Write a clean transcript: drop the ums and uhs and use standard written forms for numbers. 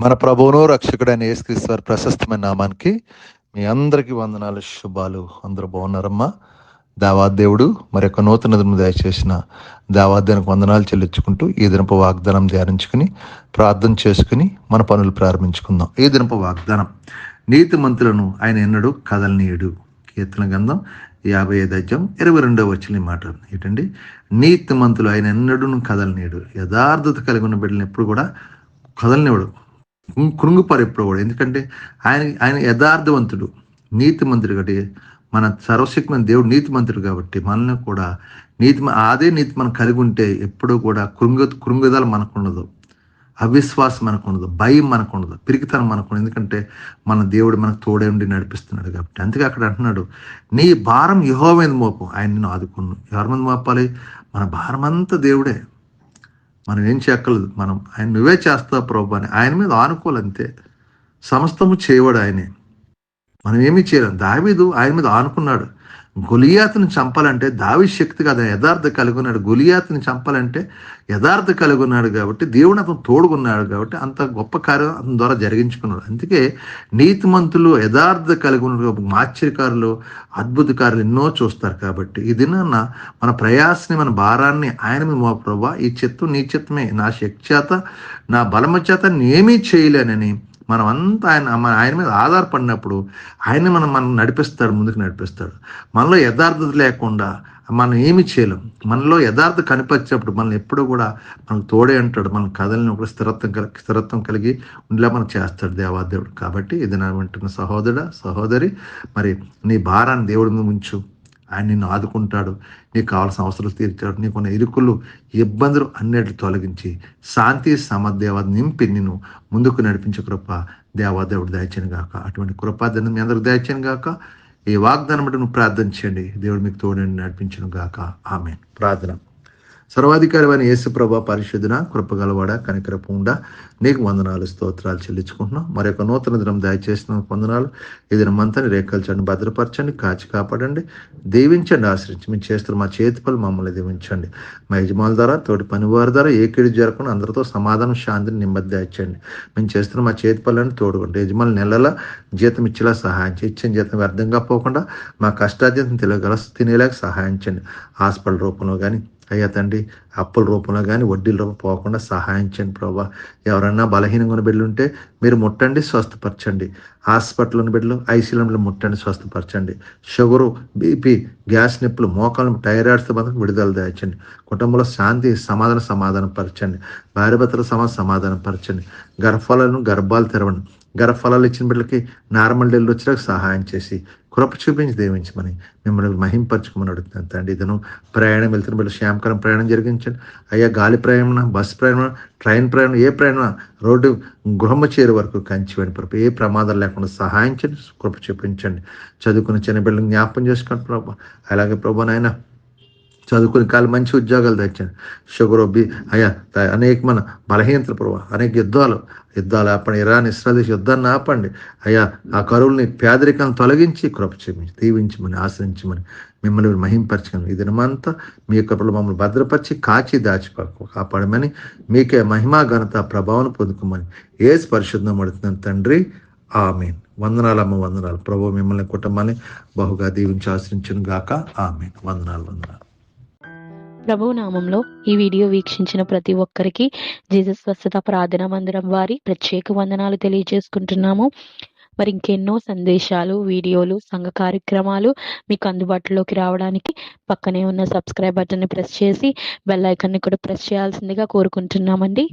మన ప్రభువును రక్షకుడైన యేసుక్రీస్తు వారి ప్రశస్తమైన నామానికి మీ అందరికీ వందనాలు, శుభాలు. అందరూ బాగున్నారమ్మా? దేవాదేవుడు మరి యొక్క నూతన దినము దయచేసిన దేవాదేవునికి వందనాలు చెల్లించుకుంటూ ఈ దినపు వాగ్దానం ధ్యానించుకుని ప్రార్థన చేసుకుని మన పనులు ప్రారంభించుకుందాం. ఈ దినపు వాగ్దానం: నీతిమంతులను ఆయన ఎన్నడూ కదలనీయుడు. కీర్తన గ్రంథం 55:22 మాట ఏంటండి? నీతిమంతులు ఆయన ఎన్నడూ కదలనీయుడు. యథార్థత కలిగి ఉన్న బిడ్డలను ఎప్పుడు కూడా కదలనివాడు, కృంగిపారు ఎప్పుడు కూడా. ఎందుకంటే ఆయన యథార్థవంతుడు, నీతిమంతుడు. కాబట్టి మన సర్వశక్తిమైన దేవుడు నీతిమంతుడు కాబట్టి మనల్ని కూడా అదే నీతి మనం కలిగి ఉంటే ఎప్పుడూ కూడా కృంగుదల మనకు ఉండదు, అవిశ్వాసం మనకు ఉండదు, భయం మనకు ఉండదు, పిరికితనం మనకు ఉండదు. ఎందుకంటే మన దేవుడు మనకు తోడే ఉండి నడిపిస్తున్నాడు కాబట్టి. అందుకే అక్కడ అంటున్నాడు, నీ భారం యెహోవా మీద మోపు, ఆయన నిన్ను ఆదుకున్నాను. ఎవరి మీద మోపాలి? మన భారం అంతా దేవుడే. మనం ఏం చేయక్కర్లేదు, మనం ఆయన నువ్వే చేస్తావు ప్రభు అని ఆయన మీద ఆనుకోవాలంతే. సమస్తము చేయవాడు ఆయనే, మనం ఏమీ చేయలేం. దావీదు ఆయన మీద ఆనుకున్నాడు. గొలియాతుని చంపాలంటే దావీదు శక్తి కాదు, యథార్థ కలిగి ఉన్నాడు. గొలియాతుని చంపాలంటే యథార్థ కలిగి ఉన్నాడు కాబట్టి, దేవుడు అతను తోడుకున్నాడు కాబట్టి అంత గొప్ప కార్యం అతని ద్వారా జరిగించుకున్నాడు. అందుకే నీతిమంతులు యథార్థ కలిగి ఉన్న ఆశ్చర్యకారులు, అద్భుతకారులు ఎన్నో చూస్తారు. కాబట్టి ఈ దినాన్న మన ప్రయాసని, మన భారాన్ని ఆయన మీద మోపు ప్రభువా, ఈ చిత్తం నీ చిత్తమే, నా శక్తి చేత నా బలము చేత నేమీ చేయలేనని మనం అంతా ఆయన మీద ఆధారపడినప్పుడు ఆయన మనం నడిపిస్తాడు, ముందుకు నడిపిస్తాడు. మనలో యథార్థత లేకుండా మనం ఏమి చేయలేం. మనలో యథార్థ కనిపించినప్పుడు మనల్ని ఎప్పుడూ కూడా మనకు తోడే అంటాడు. మన కథల్ని ఒక స్థిరత్వం కలిగి ఉండేలా మనం చేస్తాడు దేవాదేవుడు. కాబట్టి ఇది నా వింటున్న సహోదరుడా, సహోదరి, మరి నీ భారాన్ని దేవుడి మీద ఉంచు. ఆయన నిన్ను ఆదుకుంటాడు, నీకు కావాల్సిన అవసరాలు తీర్చాడు. నీకున్న ఇరుకులు, ఇబ్బందులు అన్నిటిని తొలగించి శాంతి సమదేవాన్ని నింపి నిన్ను ముందుకు నడిపించే కృప దేవాదేవుడు దయచేయను గాక. అటువంటి కృపాదనం మీ అందరికి దయచేయను గాక. ఈ వాగ్దానం బట్టి నువ్వు ప్రార్థన చేయండి, దేవుడు మీకు తోడని నడిపించను గాక. ఆమేన్. ప్రార్థన. సర్వాధికారమైన యేసు ప్రభా, పరిశుద్ధున, కృపగలవాడ, కనికరపుండ, నీకు వందనాలు, స్తోత్రాలు చెల్లించుకుంటున్నాం. మరి యొక్క నూతన దినం దయచేసిన వందనాలు. ఈ దినమంతా రేఖల్చండి, భద్రపరచండి, కాచి కాపాడండి, దీవించండి, ఆశ్రయించి మేము చేస్తున్న మా చేతి పనులు మమ్మల్ని దీవించండి. మా యజమానుల ద్వారా, తోటి పనివారి ద్వారా ఏ కీడు జరగకుండా అందరితో సమాధానం, శాంతిని, నెమ్మది దయచేయండి. మేము చేస్తున్న మా చేతి పనులను తోడుకుంటే యజమానులు నెలలా జీతం ఇచ్చేలా సహాయం చేయండి. ఇచ్చిన జీతం వ్యర్థంగా పోకుండా మా కష్టార్జితం తినేలాగా సహాయం చేయండి. హాస్పిటల్ రూపంలో కానీ అయ్యా తండ్రి, అప్పుల రూపంలో కానీ వడ్డీల రూపం పోకుండా సహాయం చేయండి ప్రభావ. ఎవరన్నా బలహీనంగా ఉన్న బిడ్డలు ఉంటే మీరు ముట్టండి, స్వస్థపరచండి. హాస్పిటల్ ఉన్న బిడ్డలు ఐసీయూలో ముట్టండి, స్వస్థపరచండి. షుగరు, బీపీ, గ్యాస్ నొప్పులు, మోకాలు, థైరాయిడ్స్ బంధం విడుదల దాచండి. కుటుంబంలో శాంతి సమాధానం పరచండి. భార్య భర్తల సమాధానం పరచండి. గర్భాలు తెరవండి. గర్భఫలాలు ఇచ్చిన బిడ్డలకి నార్మల్ డెలివరీ వచ్చేలాగా సహాయం చేసి కృప చూపించి దీవించమని మిమ్మల్ని మహింపరచుకోమని అడుగుతున్నాను తండ్రి. ఇతను ప్రయాణం వెళ్తున్న బిడ్డ శ్యామకరం ప్రయాణం జరిగించండి అయ్యా. గాలి ప్రయాణం, బస్సు ప్రయాణం, ట్రైన్ ప్రయాణం, ఏ ప్రయాణం, రోడ్డు గృహము చేరే వరకు కంచి వెనుపరపు ఏ ప్రమాదాలు లేకుండా సహాయం చేయండి, కృప చూపించండి. చదువుకున్న చిన్న బిడ్డలను జ్ఞాపకం చేసుకోండి ప్రభా. అలాగే ప్రభా నాయన చదువుకుని కాలు మంచి ఉద్యోగాలు తెచ్చాను. షుగర్, అయ్యా అనేక మన బలహీనతలు ప్రభావ, అనేక యుద్ధాలు ఆపండి. ఇరాన్ ఇస్రాయల్ యుద్ధాన్ని ఆపండి అయ్యా. ఆ కరువుల్ని, పేదరికాలను తొలగించి కృప చూపించి దీవించమని, ఆశ్రయించమని మిమ్మల్ని మహింపరచగలను. ఈ దినమంతా మీ యొక్క మమ్మల్ని భద్రపరిచి కాచి కాపాడమని, మీకే మహిమా ఘనత ప్రభావం పొందుకోమని యేసు పరిశుద్ధం అడుగుతున్నాను తండ్రి. ఆమేన్. వందనాలమ్మ, వందనాలు. ప్రభు మిమ్మల్ని, కుటుంబాన్ని బహుగా దీవించి ఆశ్రయించును గాక. ఆమేన్. వందనాలు. ప్రభువు నామంలో ఈ వీడియో వీక్షించిన ప్రతి ఒక్కరికి జీసస్ స్వస్థత ప్రార్థనా మందిరం వారి ప్రత్యేక వందనాలు తెలియజేసుకుంటున్నాము. మరి ఇంకెన్నో సందేశాలు, వీడియోలు, సంఘ కార్యక్రమాలు మీకు అందుబాటులోకి రావడానికి పక్కనే ఉన్న సబ్స్క్రైబ్ బటన్ని ప్రెస్ చేసి బెల్ ఐకాన్ని కూడా ప్రెస్ చేయాల్సిందిగా కోరుకుంటున్నామండి.